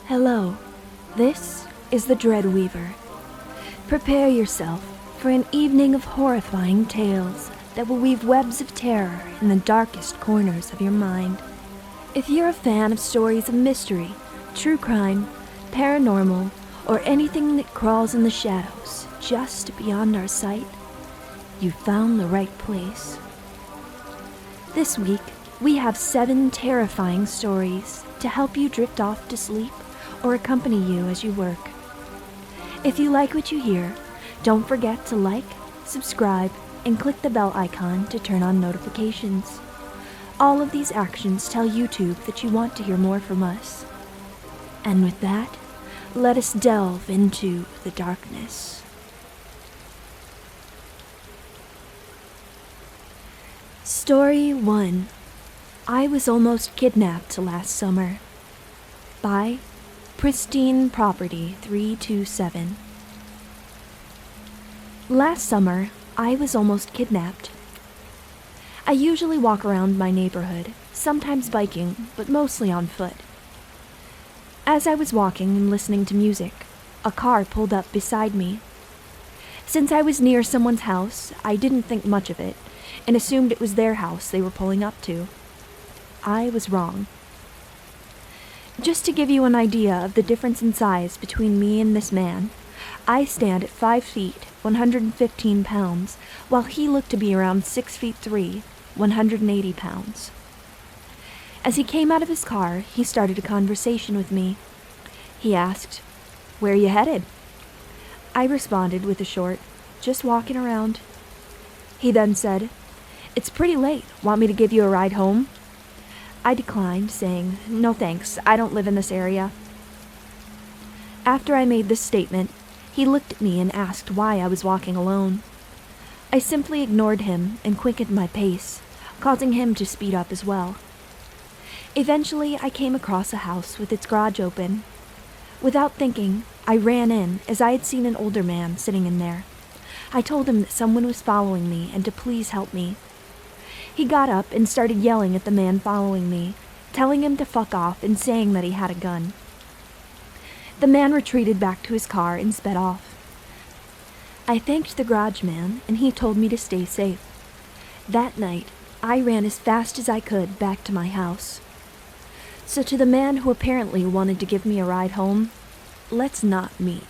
Hello, this is the Dreadweaver. Prepare yourself for an evening of horrifying tales that will weave webs of terror in the darkest corners of your mind. If you're a fan of stories of mystery, true crime, paranormal, or anything that crawls in the shadows just beyond our sight, you found the right place. This week, we have 7 terrifying stories to help you drift off to sleep or accompany you as you work. If you like what you hear, don't forget to like, subscribe, and click the bell icon to turn on notifications. All of these actions tell YouTube that you want to hear more from us. And with that, let us delve into the darkness. Story 1. I was almost kidnapped last summer. By Pristine Property 327. Last summer, I was almost kidnapped. I usually walk around my neighborhood, sometimes biking, but mostly on foot. As I was walking and listening to music, a car pulled up beside me. Since I was near someone's house, I didn't think much of it and assumed it was their house they were pulling up to. I was wrong. Just to give you an idea of the difference in size between me and this man, I stand at 5 feet, 115 pounds, while he looked to be around 6 feet 3, 180 pounds. As he came out of his car, he started a conversation with me. He asked, "Where are you headed?" I responded with a short, "Just walking around." He then said, "It's pretty late. Want me to give you a ride home?" I declined, saying, "No thanks, I don't live in this area." After I made this statement, he looked at me and asked why I was walking alone. I simply ignored him and quickened my pace, causing him to speed up as well. Eventually, I came across a house with its garage open. Without thinking, I ran in as I had seen an older man sitting in there. I told him that someone was following me and to please help me. He got up and started yelling at the man following me, telling him to fuck off and saying that he had a gun. The man retreated back to his car and sped off. I thanked the garage man, and he told me to stay safe. That night, I ran as fast as I could back to my house. So to the man who apparently wanted to give me a ride home, let's not meet.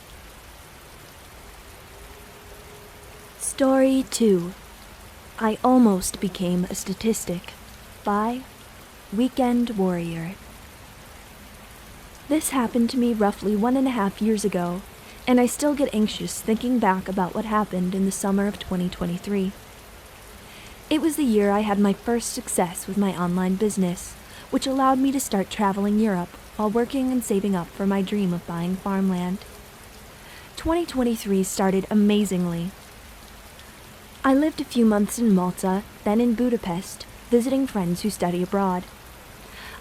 Story 2. I almost became a statistic. By Weekend Warrior. This happened to me roughly 1.5 years ago, and I still get anxious thinking back about what happened in the summer of 2023. It was the year I had my first success with my online business, which allowed me to start traveling Europe while working and saving up for my dream of buying farmland. 2023 started amazingly. I lived a few months in Malta, then in Budapest, visiting friends who study abroad.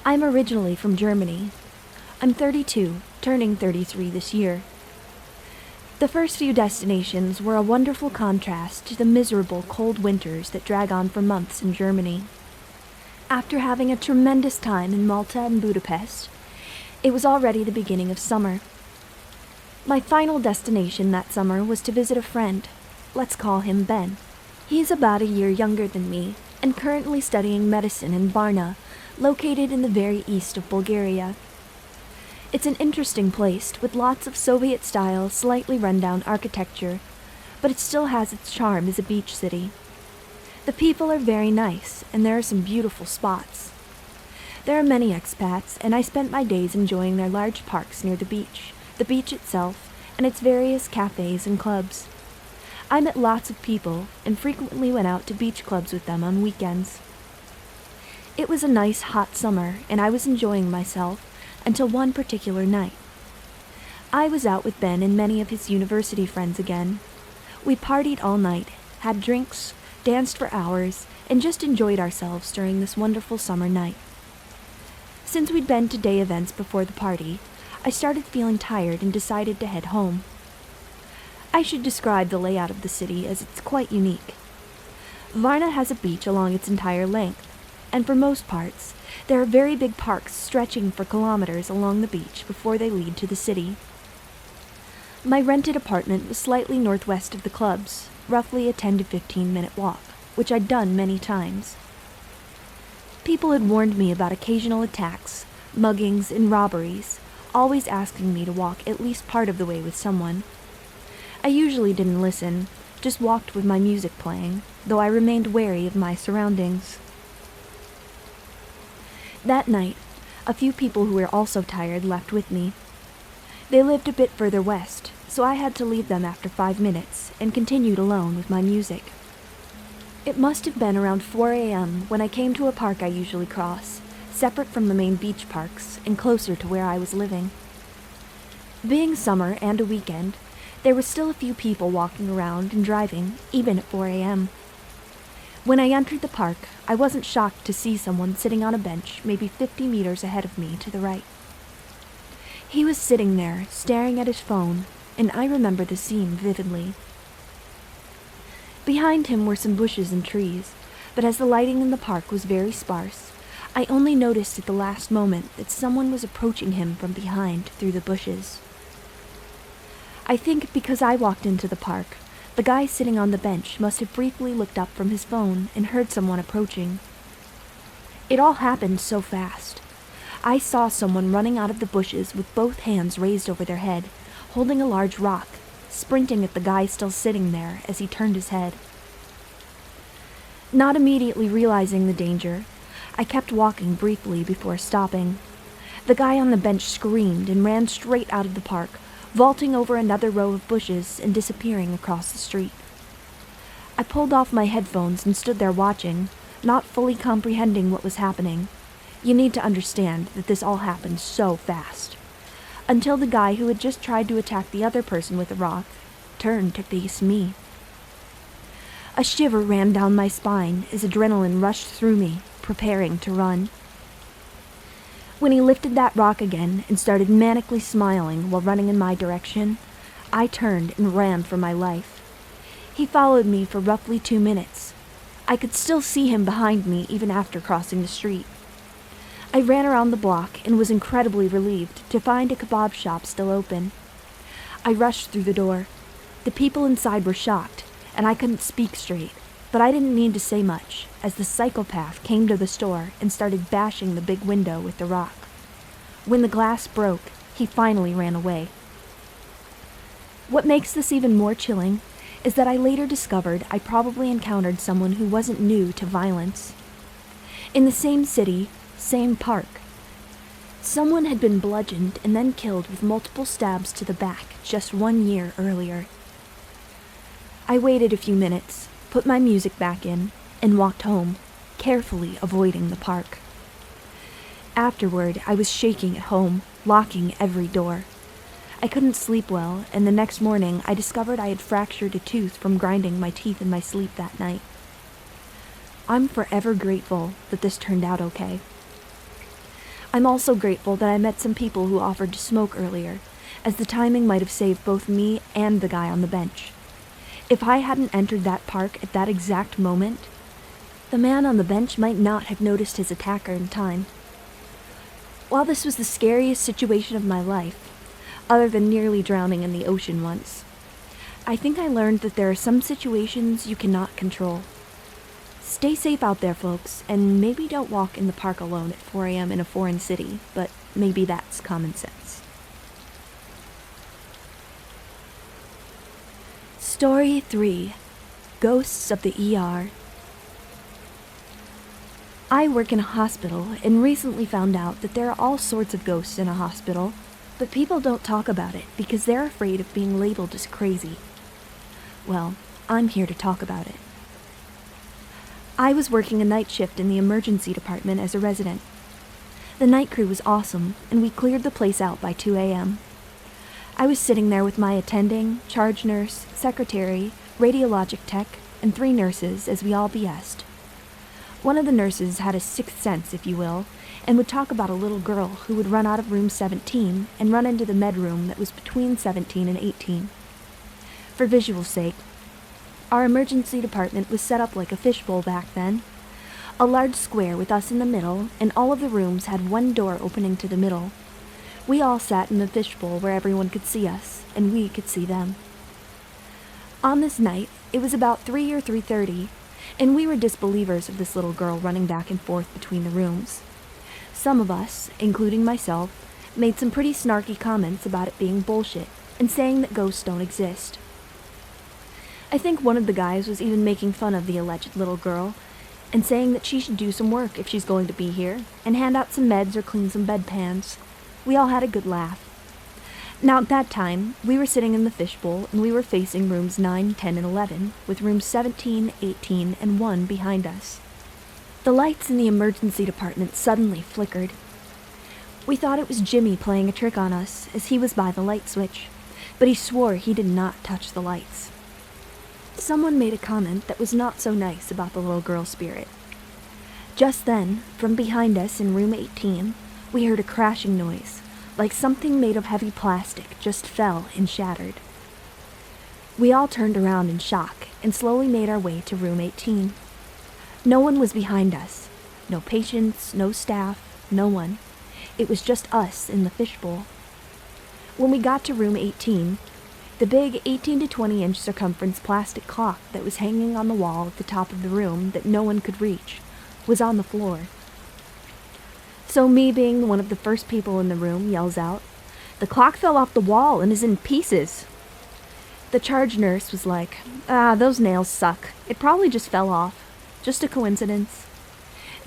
I'm originally from Germany. I'm 32, turning 33 this year. The first few destinations were a wonderful contrast to the miserable cold winters that drag on for months in Germany. After having a tremendous time in Malta and Budapest, it was already the beginning of summer. My final destination that summer was to visit a friend. Let's call him Ben. He's about a year younger than me and currently studying medicine in Varna, located in the very east of Bulgaria. It's an interesting place with lots of Soviet-style, slightly run-down architecture, but it still has its charm as a beach city. The people are very nice, and there are some beautiful spots. There are many expats, and I spent my days enjoying their large parks near the beach itself, and its various cafes and clubs. I met lots of people and frequently went out to beach clubs with them on weekends. It was a nice hot summer, and I was enjoying myself until one particular night. I was out with Ben and many of his university friends again. We partied all night, had drinks, danced for hours, and just enjoyed ourselves during this wonderful summer night. Since we'd been to day events before the party, I started feeling tired and decided to head home. I should describe the layout of the city as it's quite unique. Varna has a beach along its entire length. and for most parts, there are very big parks stretching for kilometers along the beach before they lead to the city. My rented apartment was slightly northwest of the clubs, roughly a 10 to 15 minute walk, which I'd done many times. People had warned me about occasional attacks, muggings, and robberies, always asking me to walk at least part of the way with someone. I usually didn't listen, just walked with my music playing, though I remained wary of my surroundings. That night, a few people who were also tired left with me. They lived a bit further west, so I had to leave them after 5 minutes and continued alone with my music. It must have been around 4 a.m. when I came to a park I usually cross, separate from the main beach parks and closer to where I was living. Being summer and a weekend, there were still a few people walking around and driving, even at 4 a.m. When I entered the park, I wasn't shocked to see someone sitting on a bench maybe 50 meters ahead of me to the right. He was sitting there, staring at his phone, and I remember the scene vividly. Behind him were some bushes and trees, but as the lighting in the park was very sparse, I only noticed at the last moment that someone was approaching him from behind through the bushes. I think because I walked into the park, the guy sitting on the bench must have briefly looked up from his phone and heard someone approaching. It all happened so fast. I saw someone running out of the bushes with both hands raised over their head, holding a large rock, sprinting at the guy still sitting there as he turned his head. Not immediately realizing the danger, I kept walking briefly before stopping. The guy on the bench screamed and ran straight out of the park, vaulting over another row of bushes and disappearing across the street. I pulled off my headphones and stood there watching, not fully comprehending what was happening. You need to understand that this all happened so fast. Until the guy who had just tried to attack the other person with a rock turned to face me. A shiver ran down my spine as adrenaline rushed through me, preparing to run. When he lifted that rock again and started manically smiling while running in my direction, I turned and ran for my life. He followed me for roughly 2 minutes. I could still see him behind me even after crossing the street. I ran around the block and was incredibly relieved to find a kebab shop still open. I rushed through the door. The people inside were shocked, and I couldn't speak straight, but I didn't need to say much, as the psychopath came to the store and started bashing the big window with the rock. When the glass broke, he finally ran away. What makes this even more chilling is that I later discovered I probably encountered someone who wasn't new to violence. In the same city, same park. Someone had been bludgeoned and then killed with multiple stabs to the back just 1 year earlier. I waited a few minutes, put my music back in, and walked home, carefully avoiding the park. Afterward, I was shaking at home, locking every door. I couldn't sleep well, and the next morning I discovered I had fractured a tooth from grinding my teeth in my sleep that night. I'm forever grateful that this turned out okay. I'm also grateful that I met some people who offered to smoke earlier, as the timing might have saved both me and the guy on the bench. If I hadn't entered that park at that exact moment, the man on the bench might not have noticed his attacker in time. While this was the scariest situation of my life, other than nearly drowning in the ocean once, I think I learned that there are some situations you cannot control. Stay safe out there, folks, and maybe don't walk in the park alone at 4 a.m. in a foreign city, but maybe that's common sense. Story 3. Ghosts of the ER. I work in a hospital and recently found out that there are all sorts of ghosts in a hospital, but people don't talk about it because they're afraid of being labeled as crazy. Well, I'm here to talk about it. I was working a night shift in the emergency department as a resident. The night crew was awesome, and we cleared the place out by 2 a.m. I was sitting there with my attending, charge nurse, secretary, radiologic tech, and 3 nurses as we all BS'd. One of the nurses had a sixth sense, if you will, and would talk about a little girl who would run out of room 17 and run into the med room that was between 17 and 18. For visual's sake, our emergency department was set up like a fishbowl back then. A large square with us in the middle, and all of the rooms had one door opening to the middle. We all sat in the fishbowl where everyone could see us, and we could see them. On this night, it was about 3 or 3:30, and we were disbelievers of this little girl running back and forth between the rooms. Some of us, including myself, made some pretty snarky comments about it being bullshit and saying that ghosts don't exist. I think one of the guys was even making fun of the alleged little girl and saying that she should do some work if she's going to be here and hand out some meds or clean some bedpans. We all had a good laugh. Now at that time, we were sitting in the fishbowl and we were facing rooms 9, 10, and 11, with rooms 17, 18, and 1 behind us. The lights in the emergency department suddenly flickered. We thought it was Jimmy playing a trick on us, as he was by the light switch, but he swore he did not touch the lights. Someone made a comment that was not so nice about the little girl spirit. Just then, from behind us in room 18, we heard a crashing noise, like something made of heavy plastic just fell and shattered. We all turned around in shock and slowly made our way to room 18. No one was behind us. No patients, no staff, no one. It was just us in the fishbowl. When we got to room 18, the big 18 to 20 inch circumference plastic clock that was hanging on the wall at the top of the room that no one could reach was on the floor. So me, being one of the first people in the room, yells out, "The clock fell off the wall and is in pieces." The charge nurse was like, "Those nails suck. It probably just fell off. Just a coincidence."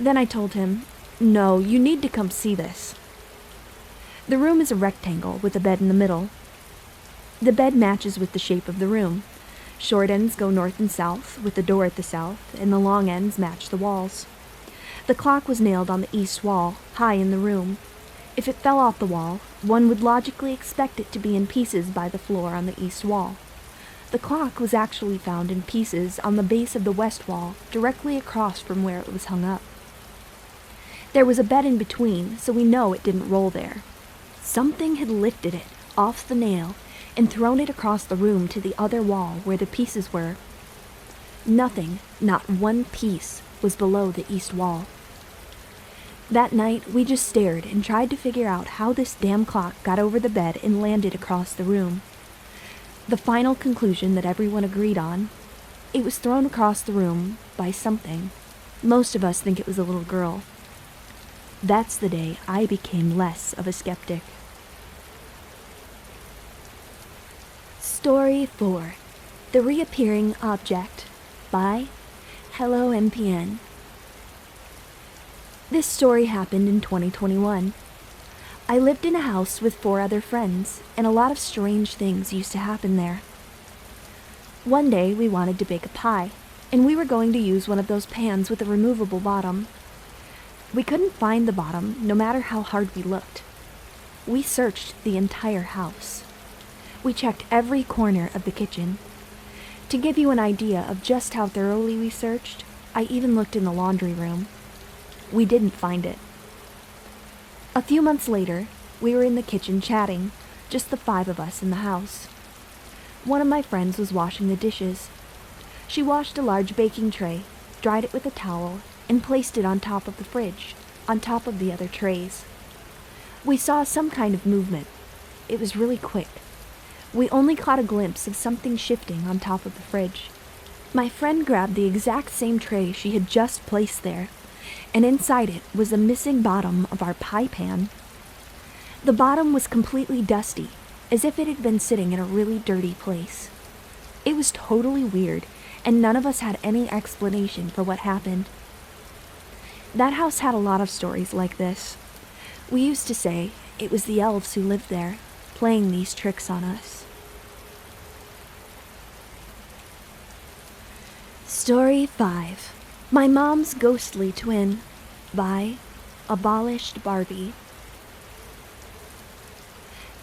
Then I told him, "No, you need to come see this." The room is a rectangle with a bed in the middle. The bed matches with the shape of the room. Short ends go north and south, with the door at the south, and the long ends match the walls. The clock was nailed on the east wall, high in the room. If it fell off the wall, one would logically expect it to be in pieces by the floor on the east wall. The clock was actually found in pieces on the base of the west wall, directly across from where it was hung up. There was a bed in between, so we know it didn't roll there. Something had lifted it off the nail and thrown it across the room to the other wall where the pieces were. Nothing, not one piece, was below the east wall. That night, we just stared and tried to figure out how this damn clock got over the bed and landed across the room. The final conclusion that everyone agreed on: it was thrown across the room by something. Most of us think it was a little girl. That's the day I became less of a skeptic. Story 4. The Reappearing Object by HeloMPN. This story happened in 2021. I lived in a house with 4 other friends, and a lot of strange things used to happen there. One day we wanted to bake a pie, and we were going to use one of those pans with a removable bottom. We couldn't find the bottom, no matter how hard we looked. We searched the entire house. We checked every corner of the kitchen. To give you an idea of just how thoroughly we searched, I even looked in the laundry room. We didn't find it. A few months later, we were in the kitchen chatting, just the 5 of us in the house. One of my friends was washing the dishes. She washed a large baking tray, dried it with a towel, and placed it on top of the fridge, on top of the other trays. We saw some kind of movement. It was really quick. We only caught a glimpse of something shifting on top of the fridge. My friend grabbed the exact same tray she had just placed there, and inside it was the missing bottom of our pie pan. The bottom was completely dusty, as if it had been sitting in a really dirty place. It was totally weird, and none of us had any explanation for what happened. That house had a lot of stories like this. We used to say it was the elves who lived there, playing these tricks on us. Story 5. My Mom's Ghostly Twin by Abolished Barbie.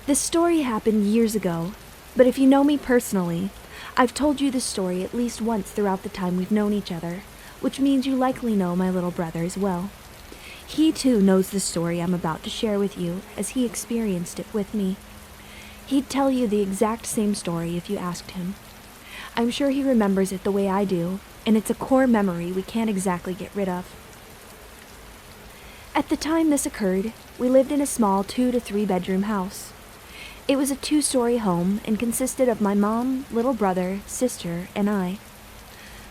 This story happened years ago, but if you know me personally, I've told you this story at least once throughout the time we've known each other, which means you likely know my little brother as well. He too knows the story I'm about to share with you, as he experienced it with me. He'd tell you the exact same story if you asked him. I'm sure he remembers it the way I do, and it's a core memory we can't exactly get rid of. At the time this occurred, we lived in a small 2 to 3 bedroom house. It was a 2-story home and consisted of my mom, little brother, sister, and I.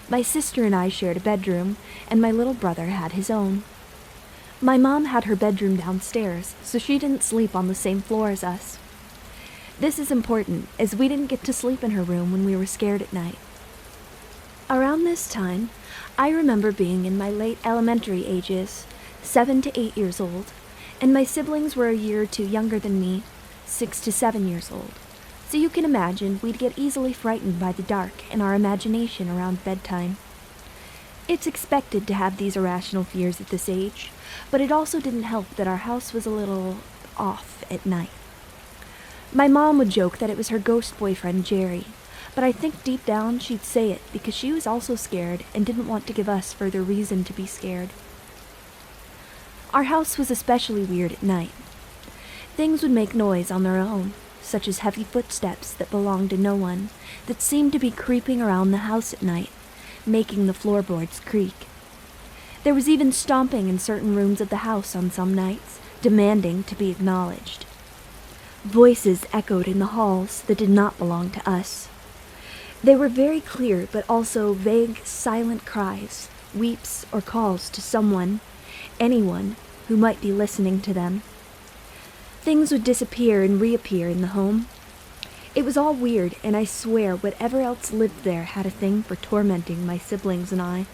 My sister and I shared a bedroom, and my little brother had his own. My mom had her bedroom downstairs, so she didn't sleep on the same floor as us. This is important, as we didn't get to sleep in her room when we were scared at night. Around this time, I remember being in my late elementary ages, 7 to 8 years old, and my siblings were a year or two younger than me, 6 to 7 years old. So you can imagine we'd get easily frightened by the dark and our imagination around bedtime. It's expected to have these irrational fears at this age, but it also didn't help that our house was a little off at night. My mom would joke that it was her ghost boyfriend, Jerry, but I think deep down she'd say it because she was also scared and didn't want to give us further reason to be scared. Our house was especially weird at night. Things would make noise on their own, such as heavy footsteps that belonged to no one, that seemed to be creeping around the house at night, making the floorboards creak. There was even stomping in certain rooms of the house on some nights, demanding to be acknowledged. Voices echoed in the halls that did not belong to us. They were very clear, but also vague, silent cries, weeps, or calls to someone, anyone, who might be listening to them. Things would disappear and reappear in the home. It was all weird, and I swear whatever else lived there had a thing for tormenting my siblings and I.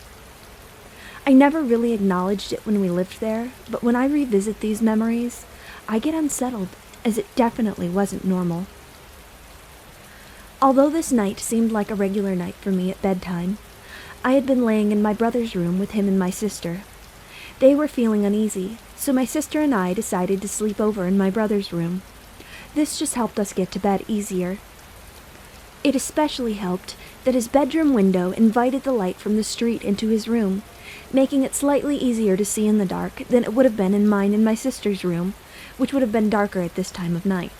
I never really acknowledged it when we lived there, but when I revisit these memories, I get unsettled, as it definitely wasn't normal. Although this night seemed like a regular night for me at bedtime, I had been laying in my brother's room with him and my sister. They were feeling uneasy, so my sister and I decided to sleep over in my brother's room. This just helped us get to bed easier. It especially helped that his bedroom window invited the light from the street into his room, making it slightly easier to see in the dark than it would have been in mine and my sister's room, which would have been darker at this time of night.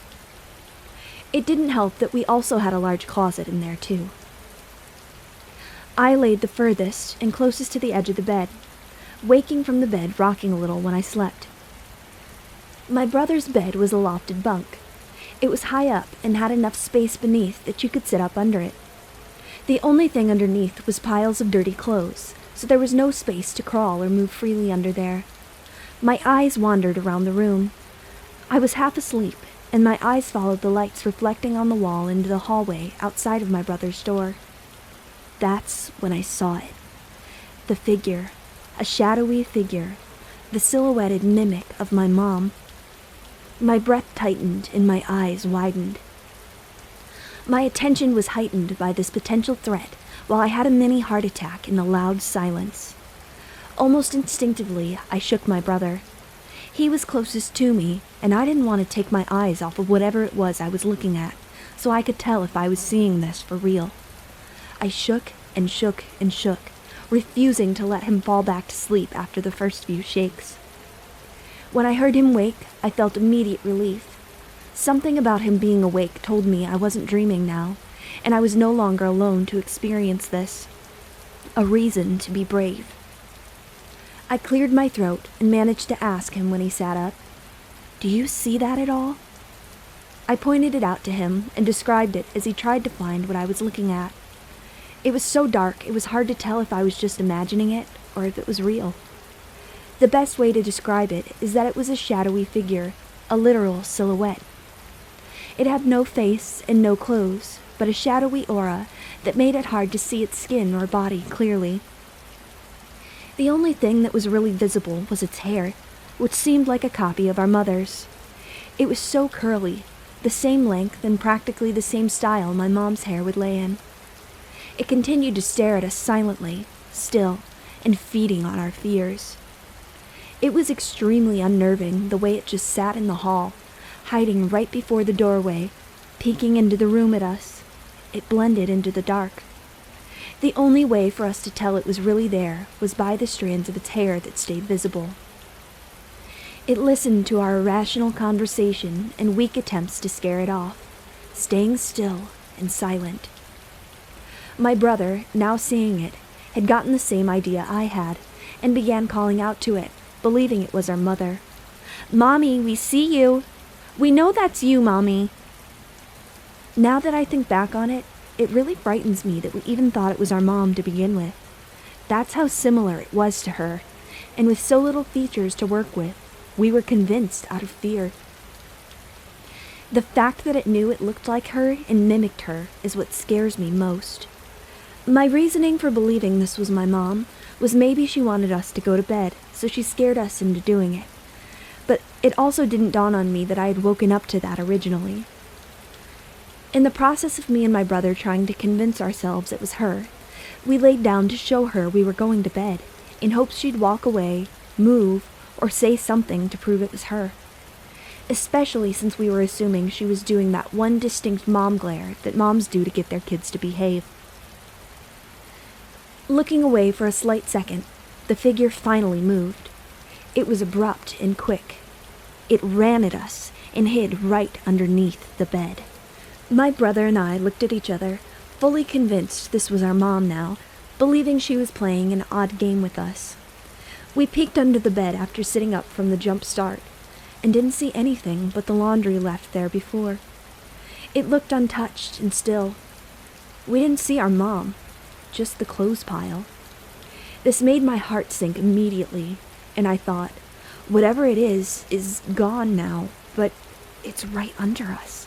It didn't help that we also had a large closet in there, too. I laid the furthest and closest to the edge of the bed, waking from the bed rocking a little when I slept. My brother's bed was a lofted bunk. It was high up and had enough space beneath that you could sit up under it. The only thing underneath was piles of dirty clothes, so there was no space to crawl or move freely under there. My eyes wandered around the room. I was half asleep, and my eyes followed the lights reflecting on the wall into the hallway outside of my brother's door. That's when I saw it. The figure, a shadowy figure, the silhouetted mimic of my mom. My breath tightened and my eyes widened. My attention was heightened by this potential threat while I had a mini heart attack in the loud silence. Almost instinctively, I shook my brother. He was closest to me, and I didn't want to take my eyes off of whatever it was I was looking at, so I could tell if I was seeing this for real. I shook and shook and shook, refusing to let him fall back to sleep after the first few shakes. When I heard him wake, I felt immediate relief. Something about him being awake told me I wasn't dreaming now, and I was no longer alone to experience this. A reason to be brave. I cleared my throat and managed to ask him when he sat up, "Do you see that at all?" I pointed it out to him and described it as he tried to find what I was looking at. It was so dark it was hard to tell if I was just imagining it or if it was real. The best way to describe it is that it was a shadowy figure, a literal silhouette. It had no face and no clothes, but a shadowy aura that made it hard to see its skin or body clearly. The only thing that was really visible was its hair, which seemed like a copy of our mother's. It was so curly, the same length and practically the same style my mom's hair would lay in. It continued to stare at us silently, still, and feeding on our fears. It was extremely unnerving the way it just sat in the hall, hiding right before the doorway, peeking into the room at us. It blended into the dark. The only way for us to tell it was really there was by the strands of its hair that stayed visible. It listened to our irrational conversation and weak attempts to scare it off, staying still and silent. My brother, now seeing it, had gotten the same idea I had, and began calling out to it, believing it was our mother. "Mommy, we see you. We know that's you, Mommy." Now that I think back on it, it really frightens me that we even thought it was our mom to begin with. That's how similar it was to her, and with so little features to work with, we were convinced out of fear. The fact that it knew it looked like her and mimicked her is what scares me most. My reasoning for believing this was my mom was maybe she wanted us to go to bed, so she scared us into doing it. But it also didn't dawn on me that I had woken up to that originally. In the process of me and my brother trying to convince ourselves it was her, we laid down to show her we were going to bed, in hopes she'd walk away, move, or say something to prove it was her. Especially since we were assuming she was doing that one distinct mom glare that moms do to get their kids to behave. Looking away for a slight second, the figure finally moved. It was abrupt and quick. It ran at us and hid right underneath the bed. My brother and I looked at each other, fully convinced this was our mom now, believing she was playing an odd game with us. We peeked under the bed after sitting up from the jump start, and didn't see anything but the laundry left there before. It looked untouched and still. We didn't see our mom, just the clothes pile. This made my heart sink immediately, and I thought, whatever it is gone now, but it's right under us.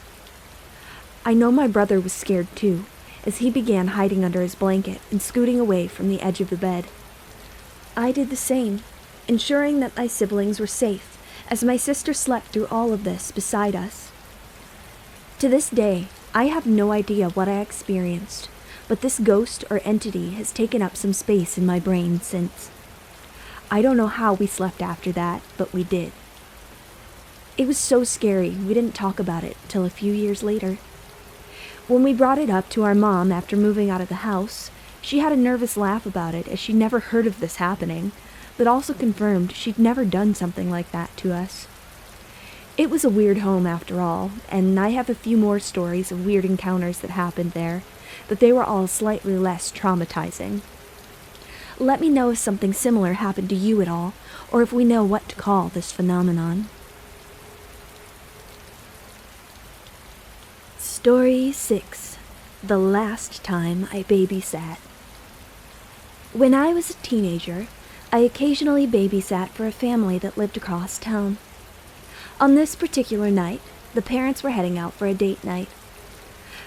I know my brother was scared too, as he began hiding under his blanket and scooting away from the edge of the bed. I did the same, ensuring that my siblings were safe, as my sister slept through all of this beside us. To this day, I have no idea what I experienced, but this ghost or entity has taken up some space in my brain since. I don't know how we slept after that, but we did. It was so scary we didn't talk about it till a few years later. When we brought it up to our mom after moving out of the house, she had a nervous laugh about it as she'd never heard of this happening, but also confirmed she'd never done something like that to us. It was a weird home after all, and I have a few more stories of weird encounters that happened there, but they were all slightly less traumatizing. Let me know if something similar happened to you at all, or if we know what to call this phenomenon. Story 6. The Last Time I Babysat. When I was a teenager, I occasionally babysat for a family that lived across town. On this particular night, the parents were heading out for a date night.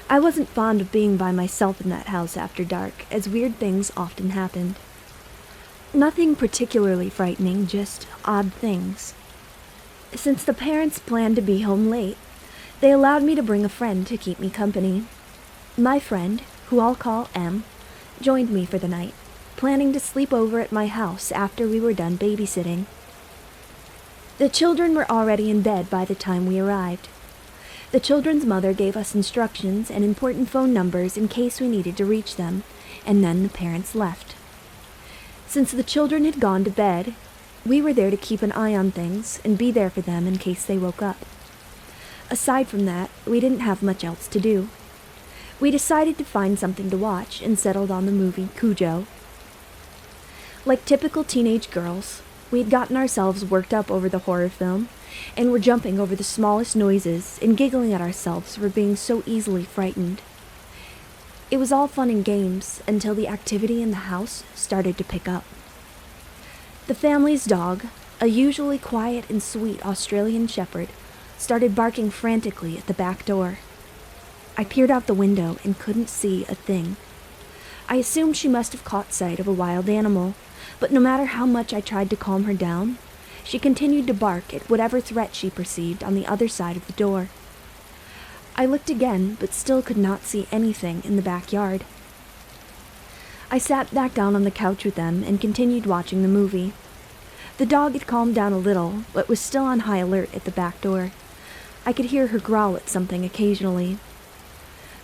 I wasn't fond of being by myself in that house after dark, as weird things often happened. Nothing particularly frightening, just odd things. Since the parents planned to be home late, they allowed me to bring a friend to keep me company. My friend, who I'll call M, joined me for the night, planning to sleep over at my house after we were done babysitting. The children were already in bed by the time we arrived. The children's mother gave us instructions and important phone numbers in case we needed to reach them, and then the parents left. Since the children had gone to bed, we were there to keep an eye on things and be there for them in case they woke up. Aside from that, we didn't have much else to do. We decided to find something to watch and settled on the movie Cujo. Like typical teenage girls, we had gotten ourselves worked up over the horror film, and were jumping over the smallest noises and giggling at ourselves for being so easily frightened. It was all fun and games until the activity in the house started to pick up. The family's dog, a usually quiet and sweet Australian shepherd, started barking frantically at the back door. I peered out the window and couldn't see a thing. I assumed she must have caught sight of a wild animal, but no matter how much I tried to calm her down, she continued to bark at whatever threat she perceived on the other side of the door. I looked again, but still could not see anything in the backyard. I sat back down on the couch with them and continued watching the movie. The dog had calmed down a little, but was still on high alert at the back door. I could hear her growl at something occasionally.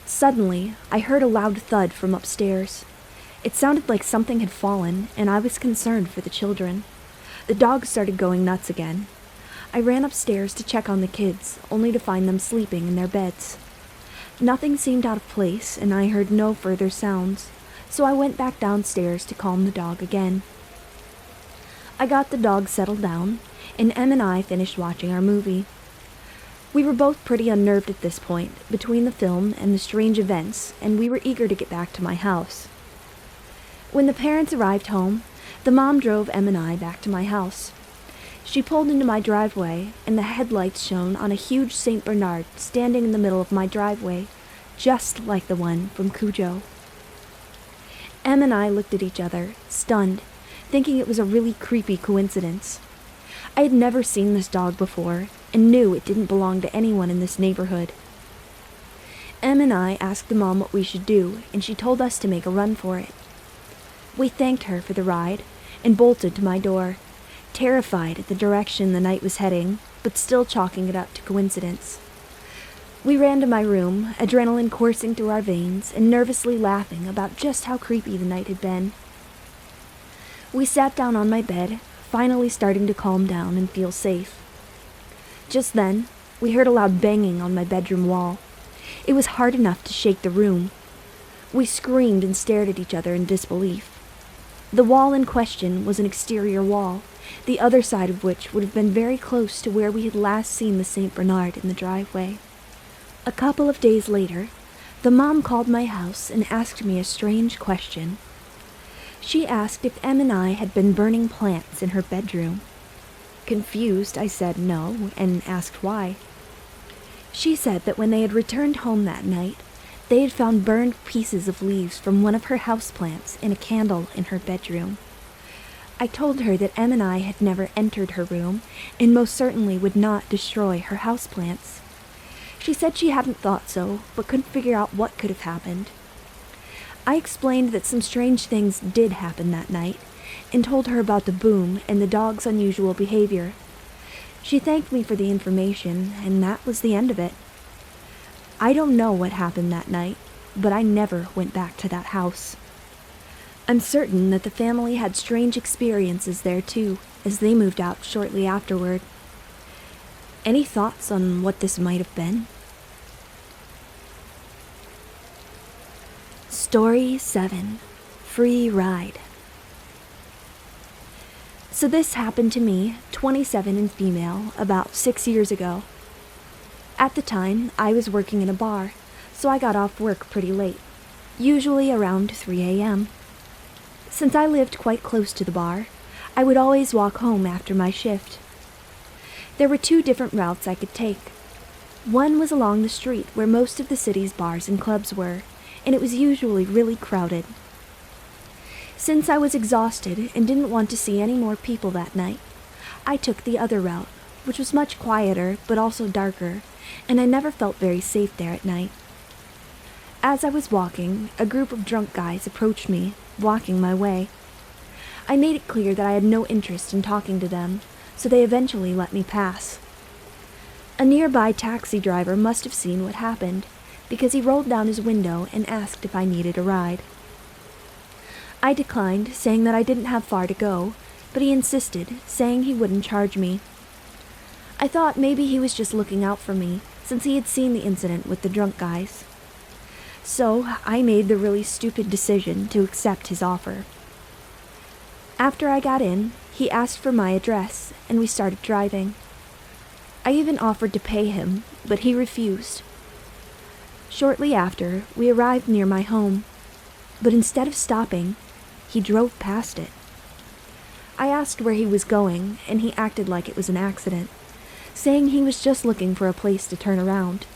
Suddenly, I heard a loud thud from upstairs. It sounded like something had fallen, and I was concerned for the children. The dog started going nuts again. I ran upstairs to check on the kids, only to find them sleeping in their beds. Nothing seemed out of place, and I heard no further sounds, so I went back downstairs to calm the dog again. I got the dog settled down, and Em and I finished watching our movie. We were both pretty unnerved at this point, between the film and the strange events, and we were eager to get back to my house. When the parents arrived home, the mom drove Em and I back to my house. She pulled into my driveway, and the headlights shone on a huge St. Bernard standing in the middle of my driveway, just like the one from Cujo. Em and I looked at each other, stunned, thinking it was a really creepy coincidence. I had never seen this dog before, and knew it didn't belong to anyone in this neighborhood. Em and I asked the mom what we should do, and she told us to make a run for it. We thanked her for the ride, and bolted to my door, terrified at the direction the night was heading, but still chalking it up to coincidence. We ran to my room, adrenaline coursing through our veins, and nervously laughing about just how creepy the night had been. We sat down on my bed, finally starting to calm down and feel safe. Just then, we heard a loud banging on my bedroom wall. It was hard enough to shake the room. We screamed and stared at each other in disbelief. The wall in question was an exterior wall, the other side of which would have been very close to where we had last seen the St. Bernard in the driveway. A couple of days later, the mom called my house and asked me a strange question. She asked if Em and I had been burning plants in her bedroom. Confused, I said no, and asked why. She said that when they had returned home that night, they had found burned pieces of leaves from one of her houseplants in a candle in her bedroom. I told her that Em and I had never entered her room, and most certainly would not destroy her houseplants. She said she hadn't thought so, but couldn't figure out what could have happened. I explained that some strange things did happen that night, and told her about the boom and the dog's unusual behavior. She thanked me for the information, and that was the end of it. I don't know what happened that night, but I never went back to that house. I'm certain that the family had strange experiences there too, as they moved out shortly afterward. Any thoughts on what this might have been? Story 7. Free Ride. So this happened to me, 27 and female, about 6 years ago. At the time, I was working in a bar, so I got off work pretty late, usually around 3 a.m. Since I lived quite close to the bar, I would always walk home after my shift. There were 2 different routes I could take. One was along the street where most of the city's bars and clubs were, and it was usually really crowded. Since I was exhausted and didn't want to see any more people that night, I took the other route, which was much quieter but also darker, and I never felt very safe there at night. As I was walking, a group of drunk guys approached me, blocking my way. I made it clear that I had no interest in talking to them, so they eventually let me pass. A nearby taxi driver must have seen what happened, because he rolled down his window and asked if I needed a ride. I declined, saying that I didn't have far to go, but he insisted, saying he wouldn't charge me. I thought maybe he was just looking out for me, since he had seen the incident with the drunk guys. So I made the really stupid decision to accept his offer. After I got in, he asked for my address, and we started driving. I even offered to pay him, but he refused. Shortly after, we arrived near my home, but instead of stopping, he drove past it. I asked where he was going, and he acted like it was an accident, saying he was just looking for a place to turn around.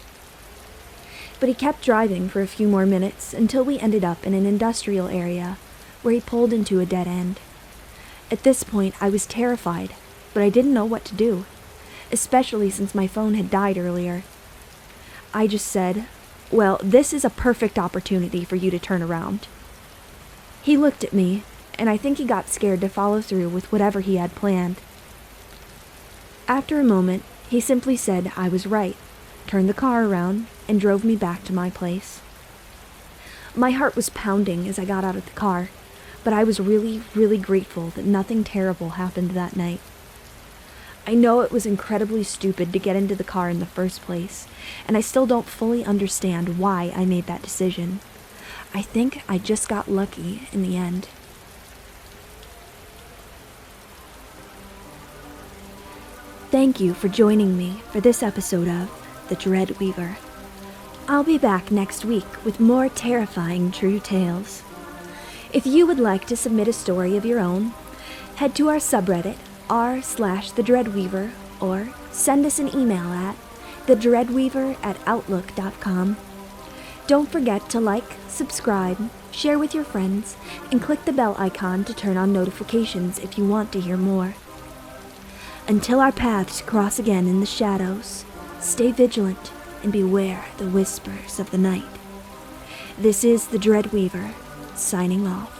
But he kept driving for a few more minutes until we ended up in an industrial area, where he pulled into a dead end. At this point, I was terrified, but I didn't know what to do, especially since my phone had died earlier. I just said, "Well, this is a perfect opportunity for you to turn around." He looked at me, and I think he got scared to follow through with whatever he had planned. After a moment, he simply said I was right, turned the car around, and drove me back to my place. My heart was pounding as I got out of the car, but I was really, really grateful that nothing terrible happened that night. I know it was incredibly stupid to get into the car in the first place, and I still don't fully understand why I made that decision. I think I just got lucky in the end. Thank you for joining me for this episode of The Dread Weaver. I'll be back next week with more terrifying true tales. If you would like to submit a story of your own, head to our subreddit r/thedreadweaver or send us an email at thedreadweaver@outlook.com. Don't forget to like, subscribe, share with your friends, and click the bell icon to turn on notifications if you want to hear more. Until our paths cross again in the shadows, stay vigilant and beware the whispers of the night. This is the Dread Weaver, signing off.